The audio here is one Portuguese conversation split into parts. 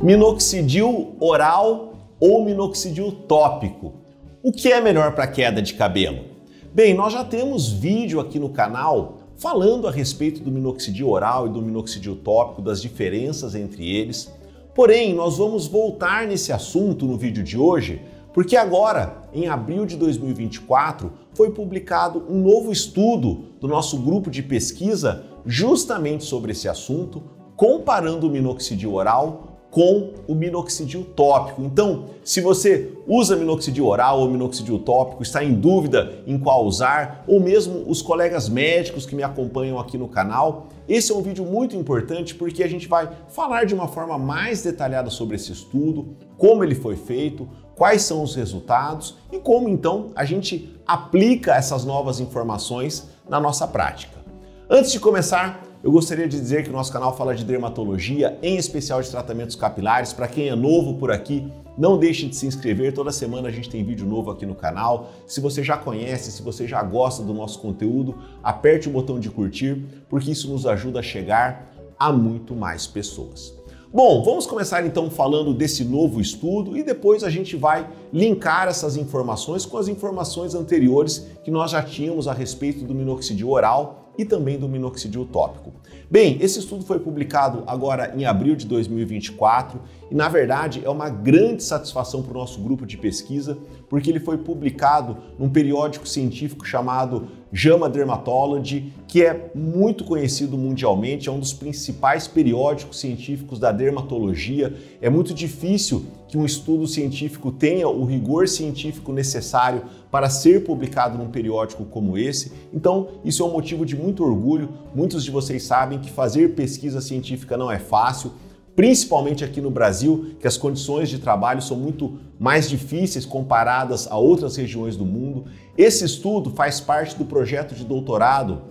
Minoxidil oral ou minoxidil tópico? O que é melhor para queda de cabelo? Bem, nós já temos vídeo aqui no canal falando a respeito do minoxidil oral e do minoxidil tópico, das diferenças entre eles. Porém, nós vamos voltar nesse assunto no vídeo de hoje, porque agora, em abril de 2024, foi publicado um novo estudo do nosso grupo de pesquisa justamente sobre esse assunto, comparando o minoxidil oral com o minoxidil tópico. Então, se você usa minoxidil oral ou minoxidil tópico, está em dúvida em qual usar, ou mesmo os colegas médicos que me acompanham aqui no canal, esse é um vídeo muito importante porque a gente vai falar de uma forma mais detalhada sobre esse estudo, como ele foi feito, quais são os resultados e como então a gente aplica essas novas informações na nossa prática. Antes de começar, eu gostaria de dizer que o nosso canal fala de dermatologia, em especial de tratamentos capilares. Para quem é novo por aqui, não deixe de se inscrever. Toda semana a gente tem vídeo novo aqui no canal. Se você já conhece, se você já gosta do nosso conteúdo, aperte o botão de curtir, porque isso nos ajuda a chegar a muito mais pessoas. Bom, vamos começar então falando desse novo estudo e depois a gente vai linkar essas informações com as informações anteriores que nós já tínhamos a respeito do minoxidil oral e também do minoxidil tópico. Bem, esse estudo foi publicado agora em abril de 2024 e, na verdade, é uma grande satisfação para o nosso grupo de pesquisa, porque ele foi publicado num periódico científico chamado JAMA Dermatology, que é muito conhecido mundialmente, é um dos principais periódicos científicos da dermatologia. É muito difícil que um estudo científico tenha o rigor científico necessário para ser publicado num periódico como esse. Então, isso é um motivo de muito orgulho. Muitos de vocês sabem que fazer pesquisa científica não é fácil, principalmente aqui no Brasil, que as condições de trabalho são muito mais difíceis comparadas a outras regiões do mundo. Esse estudo faz parte do projeto de doutorado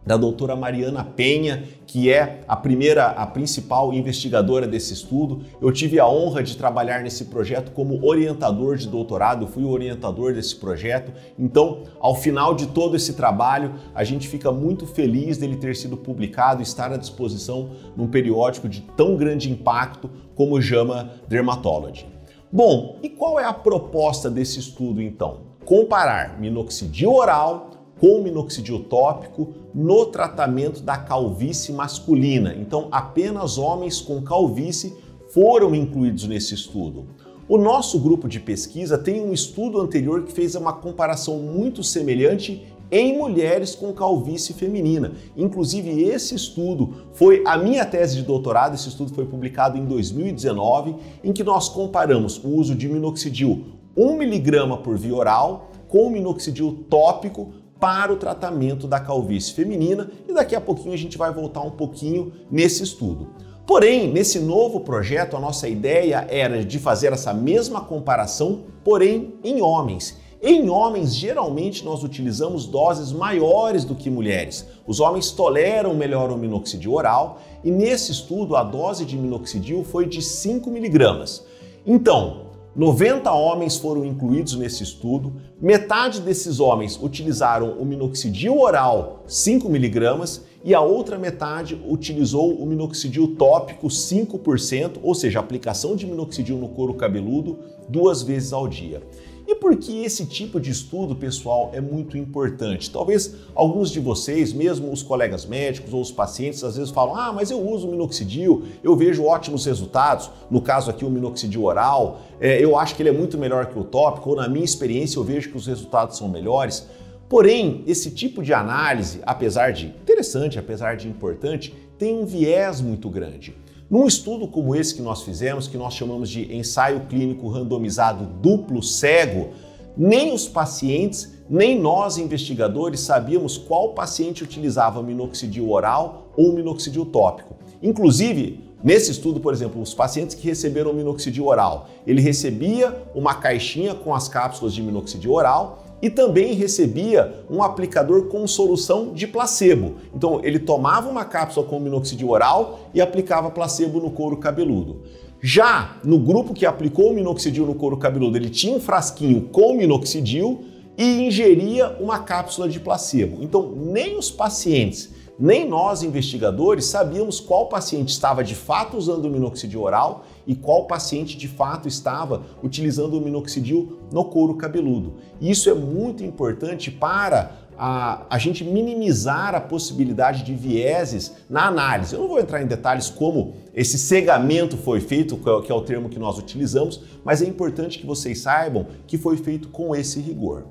da doutora Mariana Penha, que é a principal investigadora desse estudo. Eu tive a honra de trabalhar nesse projeto como orientador de doutorado, eu fui o orientador desse projeto. Então, ao final de todo esse trabalho, a gente fica muito feliz dele ter sido publicado e estar à disposição num periódico de tão grande impacto como o JAMA Dermatology. Bom, e qual é a proposta desse estudo então? Comparar minoxidil oral com minoxidil tópico no tratamento da calvície masculina. Então, apenas homens com calvície foram incluídos nesse estudo. O nosso grupo de pesquisa tem um estudo anterior que fez uma comparação muito semelhante em mulheres com calvície feminina. Inclusive, esse estudo foi a minha tese de doutorado, esse estudo foi publicado em 2019, em que nós comparamos o uso de minoxidil 1 mg por via oral com minoxidil tópico para o tratamento da calvície feminina, e daqui a pouquinho a gente vai voltar um pouquinho nesse estudo. Porém, nesse novo projeto, a nossa ideia era de fazer essa mesma comparação, porém em homens. Em homens, geralmente nós utilizamos doses maiores do que mulheres. Os homens toleram melhor o minoxidil oral e nesse estudo a dose de minoxidil foi de 5 mg. Então, 90 homens foram incluídos nesse estudo, metade desses homens utilizaram o minoxidil oral 5 mg e a outra metade utilizou o minoxidil tópico 5%, ou seja, a aplicação de minoxidil no couro cabeludo 2 vezes ao dia. E por que esse tipo de estudo, pessoal, é muito importante? Talvez alguns de vocês, mesmo os colegas médicos ou os pacientes, às vezes falam: ah, mas eu uso minoxidil, eu vejo ótimos resultados, no caso aqui o minoxidil oral, eu acho que ele é muito melhor que o tópico, ou na minha experiência eu vejo que os resultados são melhores. Porém, esse tipo de análise, apesar de interessante, apesar de importante, tem um viés muito grande. Num estudo como esse que nós fizemos, que nós chamamos de ensaio clínico randomizado duplo cego, nem os pacientes, nem nós investigadores sabíamos qual paciente utilizava minoxidil oral ou minoxidil tópico. Inclusive, nesse estudo, por exemplo, os pacientes que receberam minoxidil oral, ele recebia uma caixinha com as cápsulas de minoxidil oral e também recebia um aplicador com solução de placebo. Então ele tomava uma cápsula com minoxidil oral e aplicava placebo no couro cabeludo. Já no grupo que aplicou o minoxidil no couro cabeludo, ele tinha um frasquinho com minoxidil e ingeria uma cápsula de placebo. Então nem os pacientes Nem nós, investigadores, sabíamos qual paciente estava de fato usando o minoxidil oral e qual paciente de fato estava utilizando o minoxidil no couro cabeludo. E isso é muito importante para a gente minimizar a possibilidade de vieses na análise. Eu não vou entrar em detalhes como esse cegamento foi feito, que é o termo que nós utilizamos, mas é importante que vocês saibam que foi feito com esse rigor.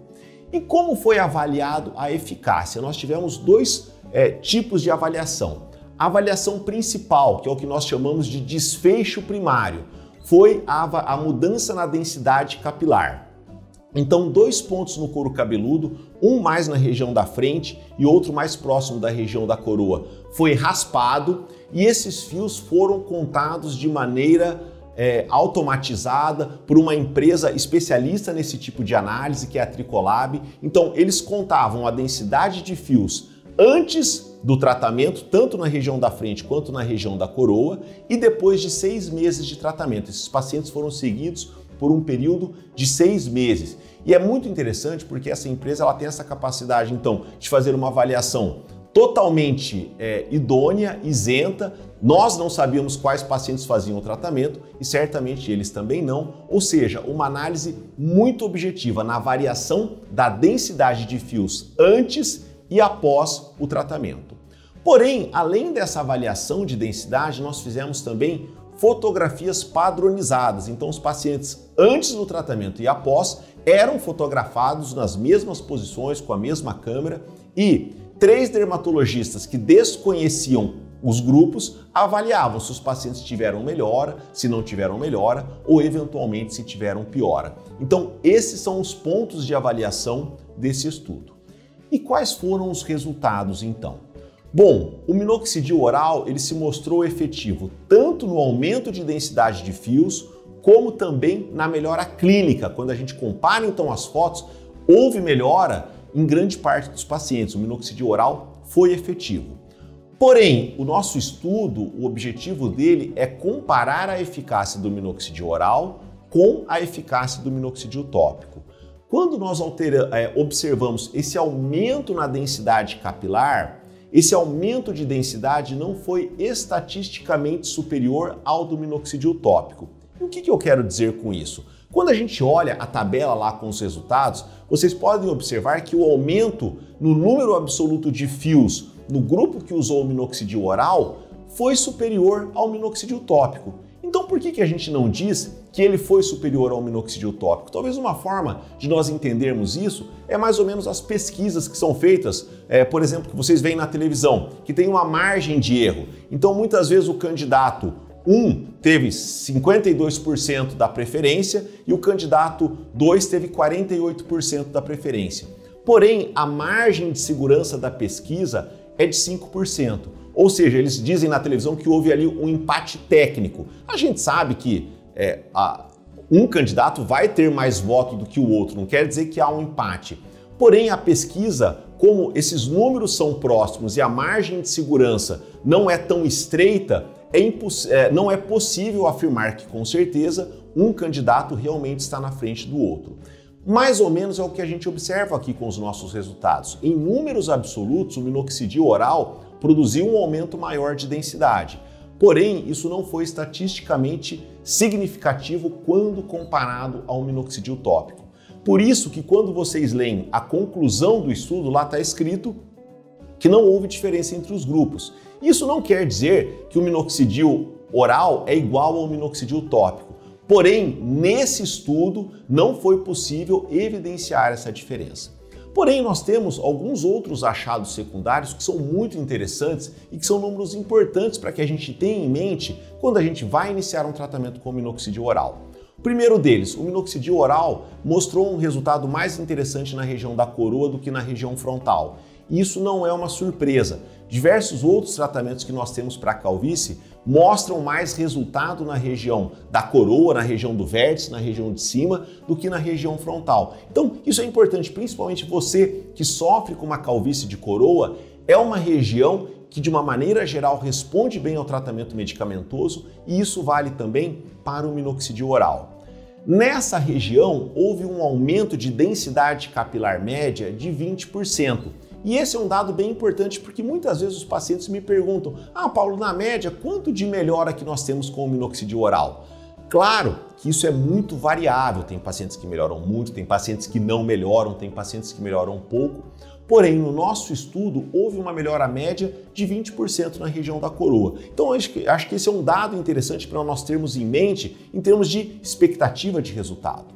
E como foi avaliado a eficácia? Nós tivemos dois tipos de avaliação. A avaliação principal, que é o que nós chamamos de desfecho primário, foi a mudança na densidade capilar. Então, 2 pontos no couro cabeludo, um mais na região da frente e outro mais próximo da região da coroa, foi raspado e esses fios foram contados de maneira automatizada por uma empresa especialista nesse tipo de análise, que é a Tricolab. Então, eles contavam a densidade de fios antes do tratamento, tanto na região da frente quanto na região da coroa, e depois de 6 meses de tratamento. Esses pacientes foram seguidos por um período de 6 meses. E é muito interessante porque essa empresa ela tem essa capacidade, então, de fazer uma avaliação totalmente idônea, isenta. Nós não sabíamos quais pacientes faziam o tratamento e certamente eles também não. Ou seja, uma análise muito objetiva na variação da densidade de fios antes e após o tratamento. Porém, além dessa avaliação de densidade, nós fizemos também fotografias padronizadas. Então, os pacientes antes do tratamento e após eram fotografados nas mesmas posições, com a mesma câmera, e 3 dermatologistas que desconheciam os grupos avaliavam se os pacientes tiveram melhora, se não tiveram melhora ou eventualmente se tiveram piora. Então, esses são os pontos de avaliação desse estudo. E quais foram os resultados então? Bom, o minoxidil oral ele se mostrou efetivo tanto no aumento de densidade de fios, como também na melhora clínica. Quando a gente compara então as fotos, houve melhora em grande parte dos pacientes. O minoxidil oral foi efetivo. Porém, o nosso estudo, o objetivo dele é comparar a eficácia do minoxidil oral com a eficácia do minoxidil tópico. Quando nós observamos esse aumento na densidade capilar, esse aumento de densidade não foi estatisticamente superior ao do minoxidil tópico. E o que eu quero dizer com isso? Quando a gente olha a tabela lá com os resultados, vocês podem observar que o aumento no número absoluto de fios no grupo que usou o minoxidil oral foi superior ao minoxidil tópico. Então por que a gente não diz que ele foi superior ao minoxidil tópico? Talvez uma forma de nós entendermos isso é mais ou menos as pesquisas que são feitas, por exemplo, que vocês veem na televisão, que tem uma margem de erro. Então muitas vezes o candidato 1 teve 52% da preferência e o candidato 2 teve 48% da preferência. Porém, a margem de segurança da pesquisa é de 5%. Ou seja, eles dizem na televisão que houve ali um empate técnico. A gente sabe que um candidato vai ter mais voto do que o outro, não quer dizer que há um empate. Porém, a pesquisa, como esses números são próximos e a margem de segurança não é tão estreita, não é possível afirmar que, com certeza, um candidato realmente está na frente do outro. Mais ou menos é o que a gente observa aqui com os nossos resultados. Em números absolutos, o minoxidil oral produziu um aumento maior de densidade. Porém, isso não foi estatisticamente significativo quando comparado ao minoxidil tópico. Por isso que quando vocês leem a conclusão do estudo, lá está escrito que não houve diferença entre os grupos. Isso não quer dizer que o minoxidil oral é igual ao minoxidil tópico. Porém, nesse estudo não foi possível evidenciar essa diferença. Porém, nós temos alguns outros achados secundários que são muito interessantes e que são números importantes para que a gente tenha em mente quando a gente vai iniciar um tratamento com minoxidil oral. O primeiro deles, o minoxidil oral mostrou um resultado mais interessante na região da coroa do que na região frontal. E isso não é uma surpresa. Diversos outros tratamentos que nós temos para a calvície mostram mais resultado na região da coroa, na região do vértice, na região de cima, do que na região frontal. Então, isso é importante, principalmente você que sofre com uma calvície de coroa, é uma região que, de uma maneira geral, responde bem ao tratamento medicamentoso e isso vale também para o minoxidil oral. Nessa região, houve um aumento de densidade capilar média de 20%. E esse é um dado bem importante porque muitas vezes os pacientes me perguntam: ah, Paulo, na média, quanto de melhora que nós temos com o minoxidil oral? Claro que isso é muito variável, tem pacientes que melhoram muito, tem pacientes que não melhoram, tem pacientes que melhoram pouco. Porém, no nosso estudo, houve uma melhora média de 20% na região da coroa. Então, acho que esse é um dado interessante para nós termos em mente em termos de expectativa de resultado.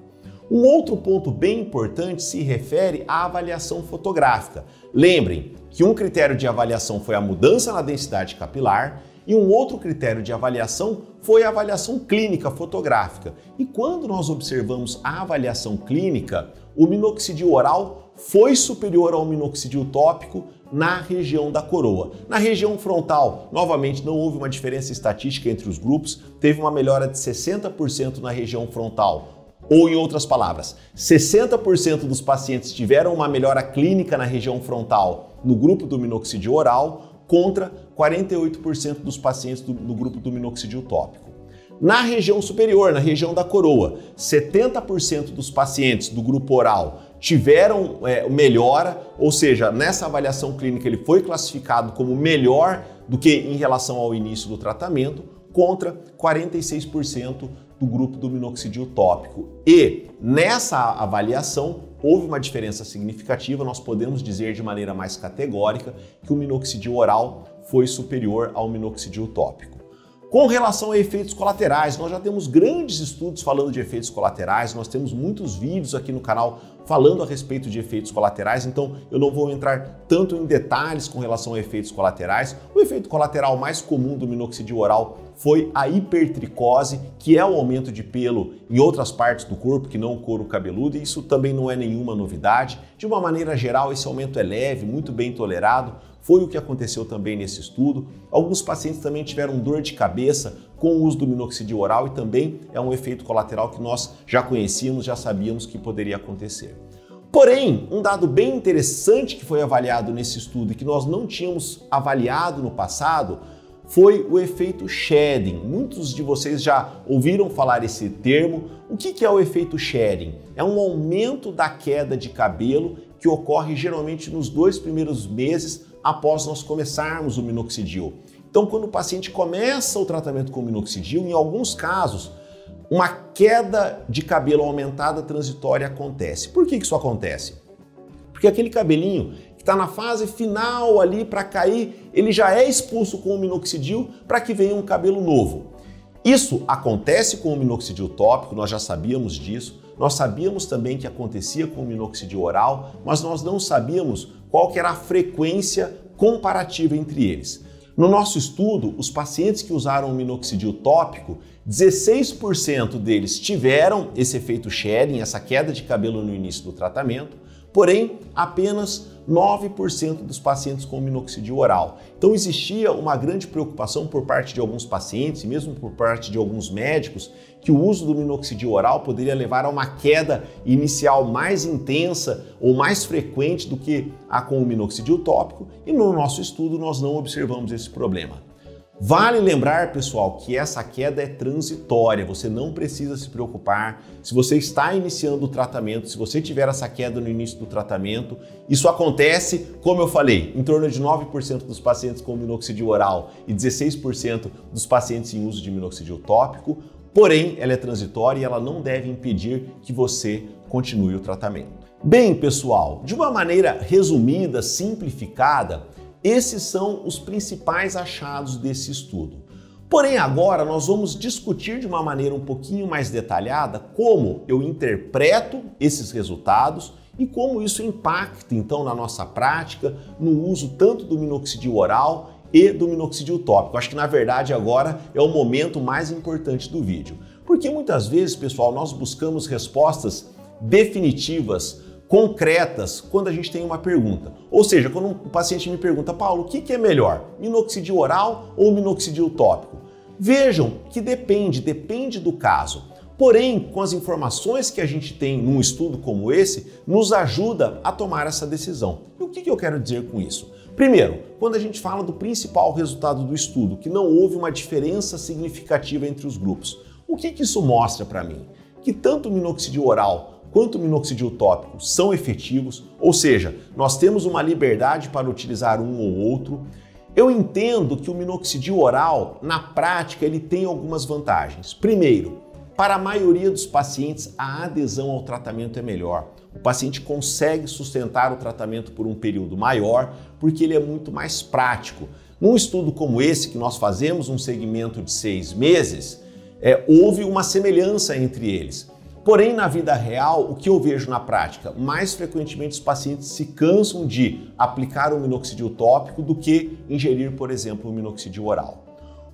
Um outro ponto bem importante se refere à avaliação fotográfica. Lembrem que um critério de avaliação foi a mudança na densidade capilar e um outro critério de avaliação foi a avaliação clínica fotográfica. E quando nós observamos a avaliação clínica, o minoxidil oral foi superior ao minoxidil tópico na região da coroa. Na região frontal, novamente, não houve uma diferença estatística entre os grupos, teve uma melhora de 60% na região frontal. Ou, em outras palavras, 60% dos pacientes tiveram uma melhora clínica na região frontal no grupo do minoxidil oral, contra 48% dos pacientes do grupo do minoxidil tópico. Na região superior, na região da coroa, 70% dos pacientes do grupo oral tiveram melhora, ou seja, nessa avaliação clínica ele foi classificado como melhor do que em relação ao início do tratamento, contra 46% do grupo do minoxidil tópico. E nessa avaliação houve uma diferença significativa, nós podemos dizer de maneira mais categórica que o minoxidil oral foi superior ao minoxidil tópico. Com relação a efeitos colaterais, nós já temos grandes estudos falando de efeitos colaterais, nós temos muitos vídeos aqui no canal falando a respeito de efeitos colaterais, então eu não vou entrar tanto em detalhes com relação a efeitos colaterais. O efeito colateral mais comum do minoxidil oral foi a hipertricose, que é o aumento de pelo em outras partes do corpo, que não o couro cabeludo, e isso também não é nenhuma novidade. De uma maneira geral, esse aumento é leve, muito bem tolerado. Foi o que aconteceu também nesse estudo. Alguns pacientes também tiveram dor de cabeça com o uso do minoxidil oral e também é um efeito colateral que nós já conhecíamos, já sabíamos que poderia acontecer. Porém, um dado bem interessante que foi avaliado nesse estudo e que nós não tínhamos avaliado no passado foi o efeito shedding. Muitos de vocês já ouviram falar esse termo. O que é o efeito shedding? É um aumento da queda de cabelo que ocorre geralmente nos 2 primeiros meses após nós começarmos o minoxidil. Então, quando o paciente começa o tratamento com minoxidil, em alguns casos, uma queda de cabelo aumentada transitória acontece. Por que isso acontece? Porque aquele cabelinho que está na fase final ali para cair, ele já é expulso com o minoxidil para que venha um cabelo novo. Isso acontece com o minoxidil tópico, nós já sabíamos disso. Nós sabíamos também que acontecia com o minoxidil oral, mas nós não sabíamos qual que era a frequência comparativa entre eles. No nosso estudo, os pacientes que usaram o minoxidil tópico, 16% deles tiveram esse efeito shedding, essa queda de cabelo no início do tratamento, porém apenas 9% dos pacientes com minoxidil oral. Então existia uma grande preocupação por parte de alguns pacientes e mesmo por parte de alguns médicos que o uso do minoxidil oral poderia levar a uma queda inicial mais intensa ou mais frequente do que a com o minoxidil tópico, e no nosso estudo nós não observamos esse problema. Vale lembrar, pessoal, que essa queda é transitória, você não precisa se preocupar. Se você está iniciando o tratamento, se você tiver essa queda no início do tratamento, isso acontece, como eu falei, em torno de 9% dos pacientes com minoxidil oral e 16% dos pacientes em uso de minoxidil tópico, porém ela é transitória e ela não deve impedir que você continue o tratamento. Bem, pessoal, de uma maneira resumida, simplificada, esses são os principais achados desse estudo. Porém, agora nós vamos discutir de uma maneira um pouquinho mais detalhada como eu interpreto esses resultados e como isso impacta, então, na nossa prática, no uso tanto do minoxidil oral e do minoxidil tópico. Acho que, na verdade, agora é o momento mais importante do vídeo. Porque muitas vezes, pessoal, nós buscamos respostas definitivas, concretas, quando a gente tem uma pergunta. Ou seja, quando um paciente me pergunta: Paulo, o que é melhor, minoxidil oral ou minoxidil tópico? Vejam que depende do caso. Porém, com as informações que a gente tem num estudo como esse, nos ajuda a tomar essa decisão. E o que eu quero dizer com isso? Primeiro, quando a gente fala do principal resultado do estudo, que não houve uma diferença significativa entre os grupos, o que isso mostra para mim? Que tanto o minoxidil oral quanto o minoxidil tópico são efetivos, ou seja, nós temos uma liberdade para utilizar um ou outro. Eu entendo que o minoxidil oral, na prática, ele tem algumas vantagens. Primeiro, para a maioria dos pacientes, a adesão ao tratamento é melhor. O paciente consegue sustentar o tratamento por um período maior porque ele é muito mais prático. Num estudo como esse, que nós fazemos um segmento de 6 meses, houve uma semelhança entre eles. Porém, na vida real, o que eu vejo na prática? Mais frequentemente os pacientes se cansam de aplicar o minoxidil tópico do que ingerir, por exemplo, o minoxidil oral.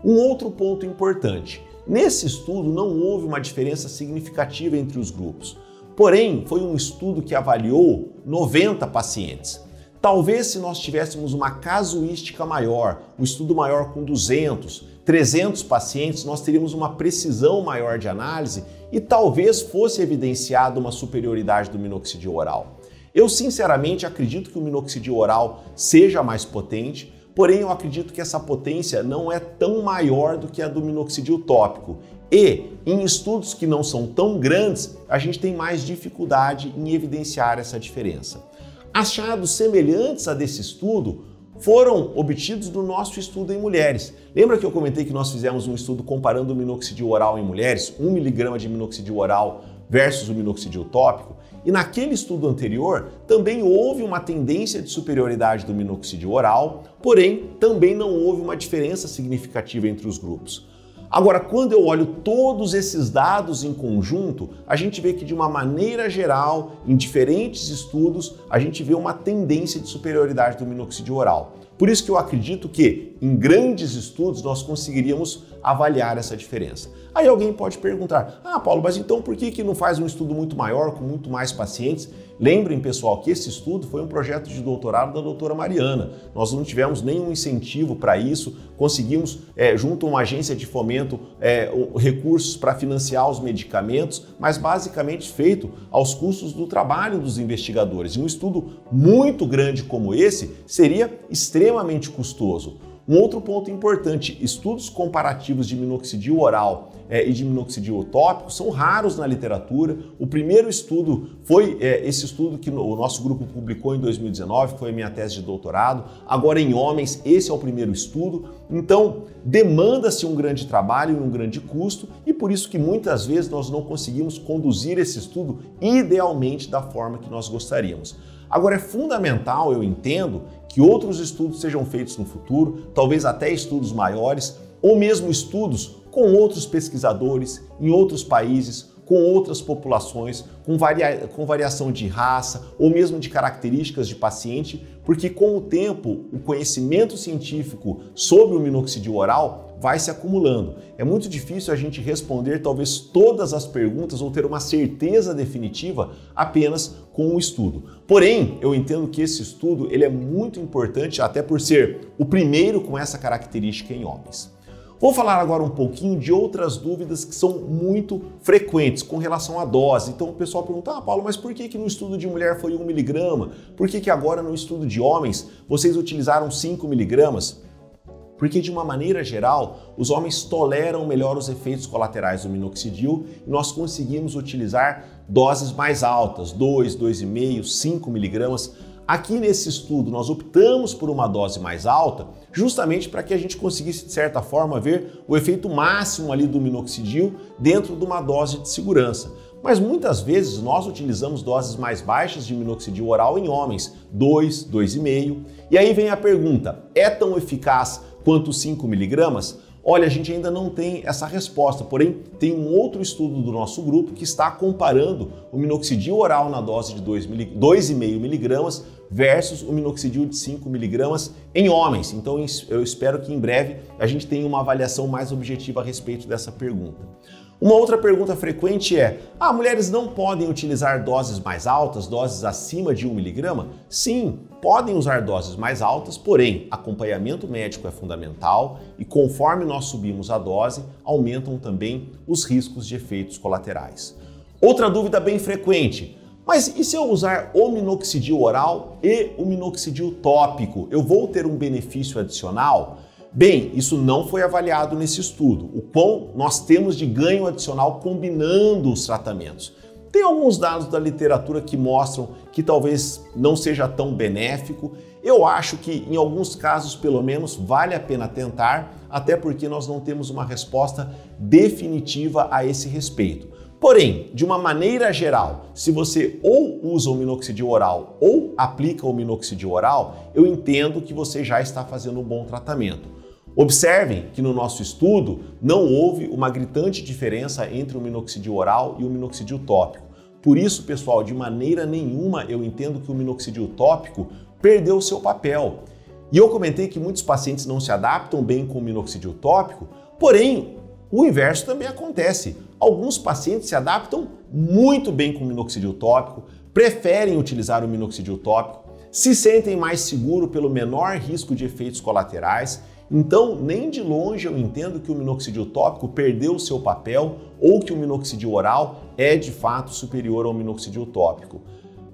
Um outro ponto importante. Nesse estudo não houve uma diferença significativa entre os grupos. Porém, foi um estudo que avaliou 90 pacientes. Talvez se nós tivéssemos uma casuística maior, um estudo maior com 200, 300 pacientes, nós teríamos uma precisão maior de análise e talvez fosse evidenciada uma superioridade do minoxidil oral. Eu sinceramente acredito que o minoxidil oral seja mais potente, porém eu acredito que essa potência não é tão maior do que a do minoxidil tópico. E em estudos que não são tão grandes, a gente tem mais dificuldade em evidenciar essa diferença. Achados semelhantes a desse estudo foram obtidos no nosso estudo em mulheres. Lembra que eu comentei que nós fizemos um estudo comparando o minoxidil oral em mulheres, 1 mg de minoxidil oral versus o minoxidil tópico? E naquele estudo anterior também houve uma tendência de superioridade do minoxidil oral, porém também não houve uma diferença significativa entre os grupos. Agora, quando eu olho todos esses dados em conjunto, a gente vê que de uma maneira geral, em diferentes estudos, a gente vê uma tendência de superioridade do minoxidil oral. Por isso que eu acredito que em grandes estudos nós conseguiríamos avaliar essa diferença. Aí alguém pode perguntar, Paulo, mas então por que não faz um estudo muito maior, com muito mais pacientes? Lembrem, pessoal, que esse estudo foi um projeto de doutorado da doutora Mariana. Nós não tivemos nenhum incentivo para isso, conseguimos, junto a uma agência de fomento, recursos para financiar os medicamentos, mas basicamente feito aos custos do trabalho dos investigadores. E um estudo muito grande como esse seria extremamente custoso. Um outro ponto importante, estudos comparativos de minoxidil oral e de minoxidil tópico são raros na literatura. O primeiro estudo foi esse estudo que o nosso grupo publicou em 2019, que foi a minha tese de doutorado. Agora em homens, esse é o primeiro estudo. Então, demanda-se um grande trabalho e um grande custo e por isso que muitas vezes nós não conseguimos conduzir esse estudo idealmente da forma que nós gostaríamos. Agora é fundamental, eu entendo, que outros estudos sejam feitos no futuro, talvez até estudos maiores, ou mesmo estudos com outros pesquisadores em outros países, com outras populações, com variação de raça ou mesmo de características de paciente, porque com o tempo o conhecimento científico sobre o minoxidil oral vai se acumulando. É muito difícil a gente responder talvez todas as perguntas ou ter uma certeza definitiva apenas com o estudo. Porém, eu entendo que esse estudo ele é muito importante até por ser o primeiro com essa característica em homens. Vou falar agora um pouquinho de outras dúvidas que são muito frequentes com relação à dose. Então o pessoal pergunta, Paulo, mas por que no estudo de mulher foi 1 mg? Por que agora no estudo de homens vocês utilizaram 5 mg? Porque de uma maneira geral, os homens toleram melhor os efeitos colaterais do minoxidil e nós conseguimos utilizar doses mais altas, 2, 2,5, 5 mg. Aqui nesse estudo nós optamos por uma dose mais alta justamente para que a gente conseguisse de certa forma ver o efeito máximo ali do minoxidil dentro de uma dose de segurança. Mas muitas vezes nós utilizamos doses mais baixas de minoxidil oral em homens, 2, 2,5. E aí vem a pergunta, é tão eficaz quanto 5 mg? Olha, a gente ainda não tem essa resposta, porém tem um outro estudo do nosso grupo que está comparando o minoxidil oral na dose de 2,5 mg versus o minoxidil de 5 mg em homens. Então eu espero que em breve a gente tenha uma avaliação mais objetiva a respeito dessa pergunta. Uma outra pergunta frequente é, mulheres não podem utilizar doses mais altas, doses acima de 1 mg? Sim, podem usar doses mais altas, porém, acompanhamento médico é fundamental e conforme nós subimos a dose, aumentam também os riscos de efeitos colaterais. Outra dúvida bem frequente, mas e se eu usar o minoxidil oral e o minoxidil tópico, eu vou ter um benefício adicional? Bem, isso não foi avaliado nesse estudo, o quão nós temos de ganho adicional combinando os tratamentos. Tem alguns dados da literatura que mostram que talvez não seja tão benéfico. Eu acho que em alguns casos, pelo menos, vale a pena tentar, até porque nós não temos uma resposta definitiva a esse respeito. Porém, de uma maneira geral, se você ou usa o minoxidil oral ou aplica o minoxidil oral, eu entendo que você já está fazendo um bom tratamento. Observem que no nosso estudo não houve uma gritante diferença entre o minoxidil oral e o minoxidil tópico. Por isso, pessoal, de maneira nenhuma eu entendo que o minoxidil tópico perdeu o seu papel. E eu comentei que muitos pacientes não se adaptam bem com o minoxidil tópico, porém, o inverso também acontece. Alguns pacientes se adaptam muito bem com o minoxidil tópico, preferem utilizar o minoxidil tópico, se sentem mais seguros pelo menor risco de efeitos colaterais. Então, nem de longe eu entendo que o minoxidil tópico perdeu o seu papel ou que o minoxidil oral é de fato superior ao minoxidil tópico.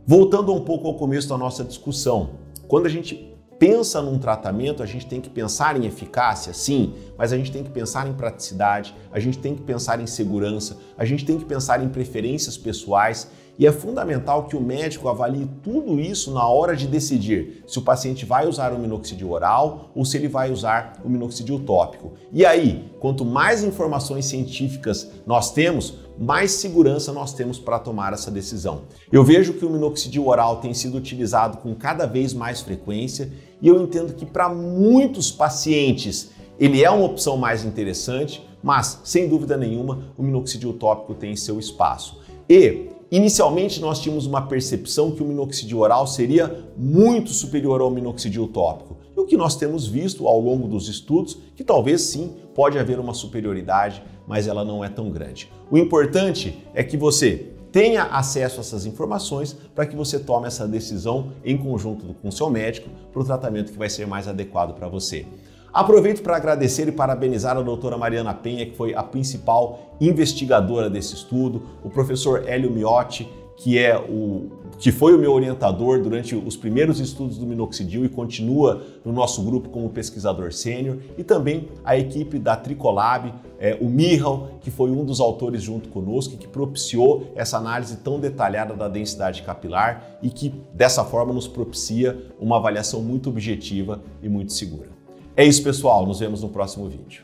Voltando um pouco ao começo da nossa discussão, quando a gente pensa num tratamento, a gente tem que pensar em eficácia, sim, mas a gente tem que pensar em praticidade, a gente tem que pensar em segurança, a gente tem que pensar em preferências pessoais e é fundamental que o médico avalie tudo isso na hora de decidir se o paciente vai usar o minoxidil oral ou se ele vai usar o minoxidil tópico. E aí, quanto mais informações científicas nós temos, mais segurança nós temos para tomar essa decisão. Eu vejo que o minoxidil oral tem sido utilizado com cada vez mais frequência e eu entendo que para muitos pacientes ele é uma opção mais interessante, mas sem dúvida nenhuma o minoxidil tópico tem seu espaço. E inicialmente nós tínhamos uma percepção que o minoxidil oral seria muito superior ao minoxidil tópico. E o que nós temos visto ao longo dos estudos, que talvez sim pode haver uma superioridade, mas ela não é tão grande. O importante é que você tenha acesso a essas informações para que você tome essa decisão em conjunto com o seu médico para o tratamento que vai ser mais adequado para você. Aproveito para agradecer e parabenizar a doutora Mariana Penha, que foi a principal investigadora desse estudo, o professor Hélio Miotti, que foi o meu orientador durante os primeiros estudos do minoxidil e continua no nosso grupo como pesquisador sênior, e também a equipe da Tricolab, o Mihal, que foi um dos autores junto conosco e que propiciou essa análise tão detalhada da densidade capilar e que dessa forma nos propicia uma avaliação muito objetiva e muito segura. É isso, pessoal. Nos vemos no próximo vídeo.